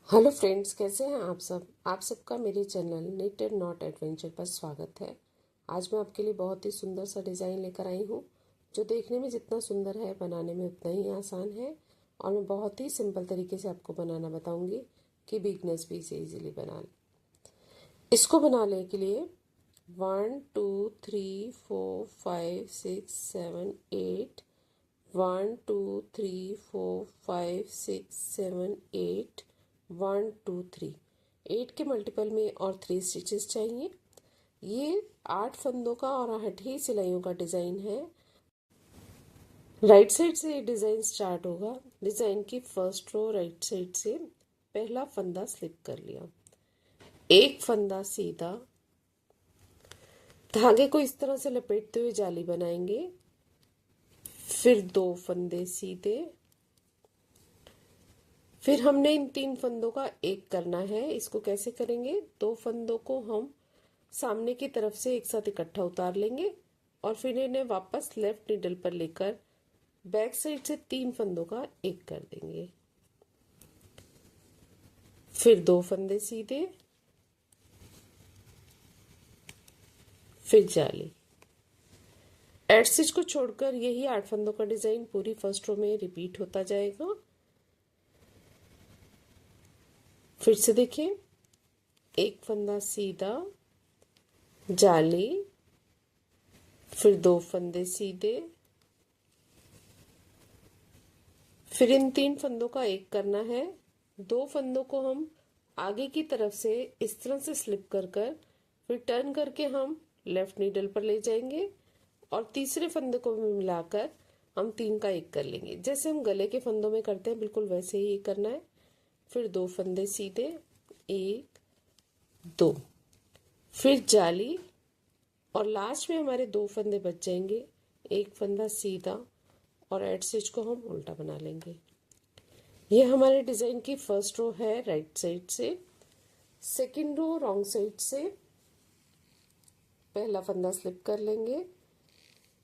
Hello friends, कैसे हैं आप सब। आप सबका मेरे channel knit and knot adventure पर स्वागत है। आज मैं आपके लिए बहुत ही सुंदर सा डिज़ाइन लेकर आई हूँ, जो देखने में जितना सुंदर है बनाने में उतना ही आसान है। और मैं बहुत ही सिंपल तरीके से आपको बनाना बताऊँगी कि बिगनर्स भी इसे ईजिली बना लें। इसको बनाने के लिए 1 2 3 4 5 6 7 8 1 2 3 4 5 6 7 8 1 2 3 8 के मल्टीपल में और 3 स्टिचेस चाहिए। ये 8 फंदों का और 8 ही सिलाइयों का डिज़ाइन है। राइट साइड से ये डिज़ाइन स्टार्ट होगा। डिज़ाइन की फर्स्ट रो राइट साइड से पहला फंदा स्लिप कर लिया, एक फंदा सीधा, धागे को इस तरह से लपेटते हुए जाली बनाएंगे। फिर 2 फंदे सीधे, फिर हमने इन 3 फंदों का एक करना है। इसको कैसे करेंगे, 2 फंदों को हम सामने की तरफ से एक साथ इकट्ठा उतार लेंगे और फिर इन्हें वापस लेफ्ट नीडल पर लेकर बैक साइड से 3 फंदों का एक कर देंगे। फिर 2 फंदे सीधे, फिर जाली। एड स्टिच को छोड़कर यही 8 फंदों का डिजाइन पूरी फर्स्ट रो में रिपीट होता जाएगा। फिर से देखिए, एक फंदा सीधा, जाली, फिर 2 फंदे सीधे, फिर इन 3 फंदों का एक करना है। 2 फंदों को हम आगे की तरफ से इस तरह से स्लिप कर कर फिर टर्न करके हम लेफ्ट नीडल पर ले जाएंगे और तीसरे फंदे को भी मिलाकर हम 3 का एक कर लेंगे। जैसे हम गले के फंदों में करते हैं बिल्कुल वैसे ही करना है। फिर 2 फंदे सीधे, 1 2, फिर जाली और लास्ट में हमारे 2 फंदे बच जाएंगे। एक फंदा सीधा और एड स्टिच को हम उल्टा बना लेंगे। ये हमारे डिजाइन की फर्स्ट रो है राइट साइड से। सेकंड रो रॉन्ग साइड से पहला फंदा स्लिप कर लेंगे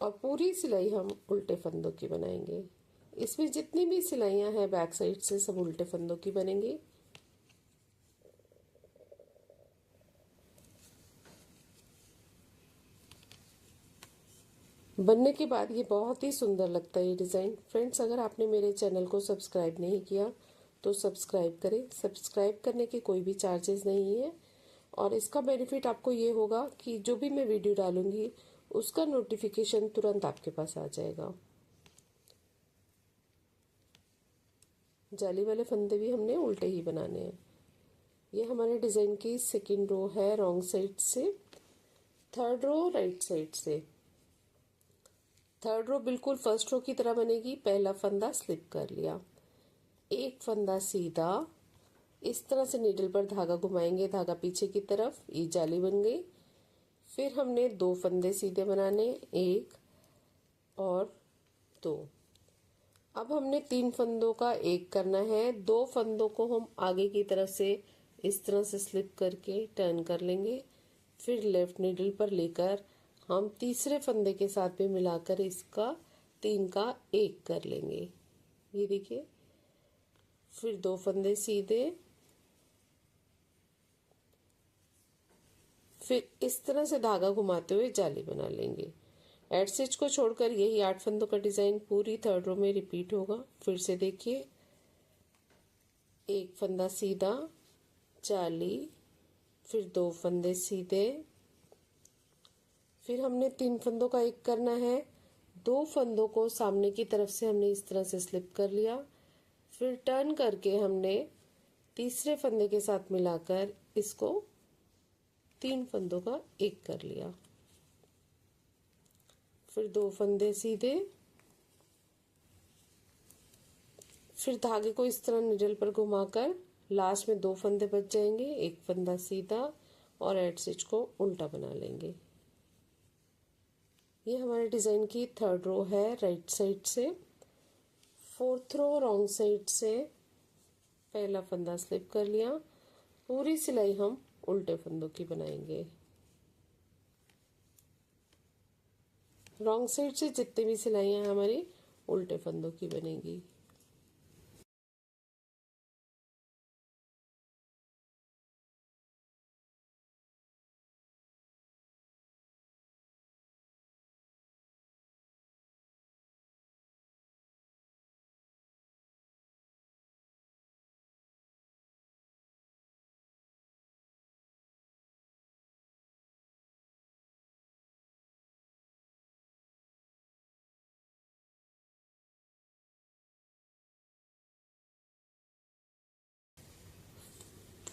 और पूरी सिलाई हम उल्टे फंदों की बनाएंगे। इसमें जितनी भी सिलाइयां हैं बैक साइड से सब उल्टे फंदों की बनेंगी। बनने के बाद ये बहुत ही सुंदर लगता है ये डिज़ाइन। फ्रेंड्स, अगर आपने मेरे चैनल को सब्सक्राइब नहीं किया तो सब्सक्राइब करें। सब्सक्राइब करने के कोई भी चार्जेस नहीं है और इसका बेनिफिट आपको ये होगा कि जो भी मैं वीडियो डालूंगी उसका नोटिफिकेशन तुरंत आपके पास आ जाएगा। जाली वाले फंदे भी हमने उल्टे ही बनाने हैं। ये हमारे डिज़ाइन की सेकंड रो है रॉन्ग साइड से। थर्ड रो राइट साइड से। थर्ड रो बिल्कुल फर्स्ट रो की तरह बनेगी। पहला फंदा स्लिप कर लिया, एक फंदा सीधा, इस तरह से नीडल पर धागा घुमाएंगे, धागा पीछे की तरफ, ये जाली बन गई। फिर हमने 2 फंदे सीधे बनाने, 1 और 2। अब हमने 3 फंदों का एक करना है। 2 फंदों को हम आगे की तरफ से इस तरह से स्लिप करके टर्न कर लेंगे। फिर लेफ्ट नीडल पर लेकर हम तीसरे फंदे के साथ भी मिलाकर इसका 3 का एक कर लेंगे। ये देखिए, फिर 2 फंदे सीधे, फिर इस तरह से धागा घुमाते हुए जाली बना लेंगे। एड स्टिच को छोड़कर यही 8 फंदों का डिजाइन पूरी थर्ड रो में रिपीट होगा। फिर से देखिए, एक फंदा सीधा, जाली, फिर 2 फंदे सीधे, फिर हमने 3 फंदों का एक करना है। 2 फंदों को सामने की तरफ से हमने इस तरह से स्लिप कर लिया। फिर टर्न करके हमने तीसरे फंदे के साथ मिलाकर इसको 3 फंदों का एक कर लिया। फिर 2 फंदे सीधे, फिर धागे को इस तरह निडल पर घुमाकर लास्ट में 2 फंदे बच जाएंगे। एक फंदा सीधा और एड स्टिच को उल्टा बना लेंगे। ये हमारे डिजाइन की थर्ड रो है राइट साइड से। फोर्थ रो रॉन्ग साइड से पहला फंदा स्लिप कर लिया। पूरी सिलाई हम उल्टे फंदों की बनाएंगे। रॉन्ग साइड से जितनी भी सिलाइयां हमारी उल्टे फंदों की बनेगी।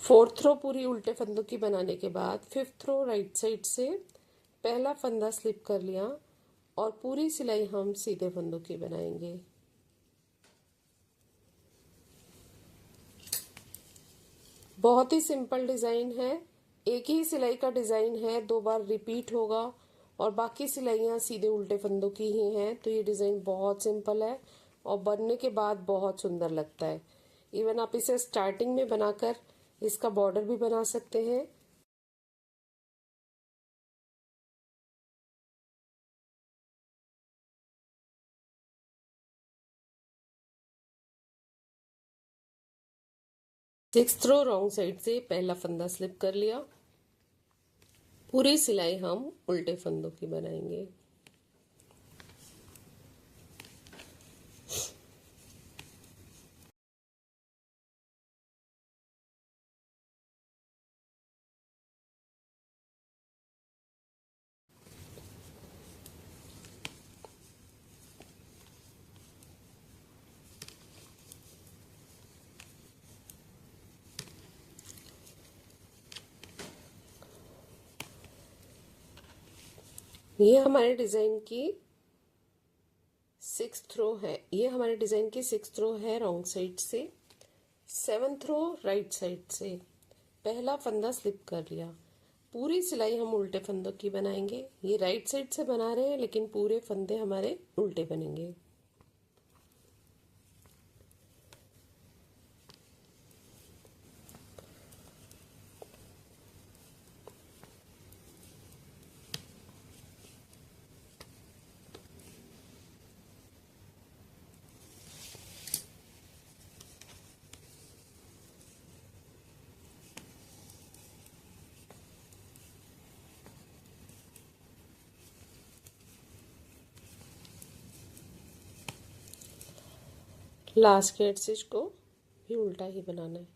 4th रो पूरी उल्टे फंदों की बनाने के बाद 5th रो राइट साइड से पहला फंदा स्लिप कर लिया और पूरी सिलाई हम सीधे फंदों की बनाएंगे। बहुत ही सिंपल डिज़ाइन है, एक ही सिलाई का डिज़ाइन है, 2 बार रिपीट होगा और बाकी सिलाइयाँ सीधे उल्टे फंदों की ही हैं। तो ये डिज़ाइन बहुत सिंपल है और बनने के बाद बहुत सुंदर लगता है। इवन आप इसे स्टार्टिंग में बनाकर इसका बॉर्डर भी बना सकते हैं। सिक्स्थ रो रॉन्ग साइड से पहला फंदा स्लिप कर लिया, पूरी सिलाई हम उल्टे फंदों की बनाएंगे। ये हमारे डिजाइन की सिक्स्थ रो है, ये हमारे डिजाइन की सिक्स्थ रो है रॉन्ग साइड से। 7th रो राइट साइड से पहला फंदा स्लिप कर लिया, पूरी सिलाई हम उल्टे फंदों की बनाएंगे। ये राइट साइड से बना रहे हैं लेकिन पूरे फंदे हमारे उल्टे बनेंगे। लास्ट के स्टिच को भी उल्टा ही बनाना है।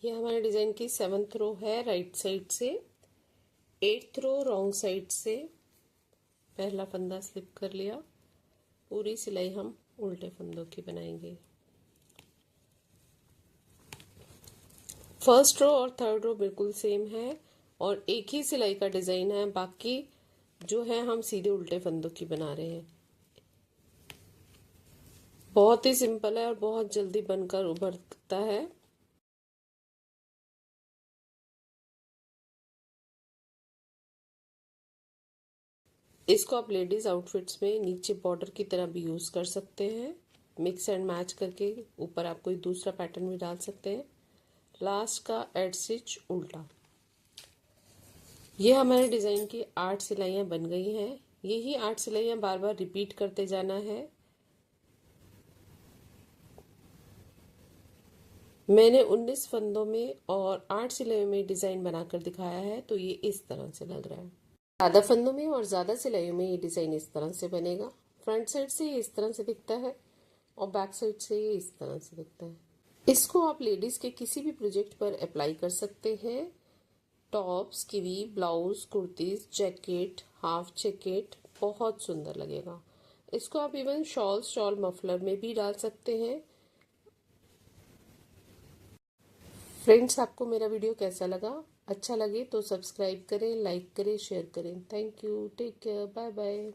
ये हमारे डिजाइन की 7th रो है राइट साइड से। 8th रो रॉन्ग साइड से पहला फंदा स्लिप कर लिया, पूरी सिलाई हम उल्टे फंदों की बनाएंगे। फर्स्ट रो और थर्ड रो बिल्कुल सेम है और एक ही सिलाई का डिजाइन है, बाकी जो है हम सीधे उल्टे फंदों की बना रहे हैं। बहुत ही सिंपल है और बहुत जल्दी बनकर उभरता है। इसको आप लेडीज आउटफिट्स में नीचे बॉर्डर की तरह भी यूज कर सकते हैं, मिक्स एंड मैच करके ऊपर आप कोई दूसरा पैटर्न भी डाल सकते हैं। लास्ट का एड स्टिच उल्टा। ये हमारे डिजाइन की 8 सिलाइयां बन गई हैं। यही 8 सिलाइयां बार बार रिपीट करते जाना है। मैंने 19 फंदों में और 8 सिलाइयों में डिजाइन बनाकर दिखाया है, तो ये इस तरह से लग रहा है। ज्यादा फंदों में और ज्यादा सिलाइयों में ये डिजाइन इस तरह से बनेगा। फ्रंट साइड से ये इस तरह से दिखता है और बैक साइड से ये इस तरह से दिखता है। इसको आप लेडीज के किसी भी प्रोजेक्ट पर अप्लाई कर सकते हैं। Tops, kiwi, blouse, kurtis, jacket, half jacket, बहुत सुंदर लगेगा। इसको आप इवन शॉल मफलर में भी डाल सकते हैं। फ्रेंड्स, आपको मेरा वीडियो कैसा लगा? अच्छा लगे तो सब्सक्राइब करें, लाइक करें, शेयर करें। Thank you, take care, bye bye.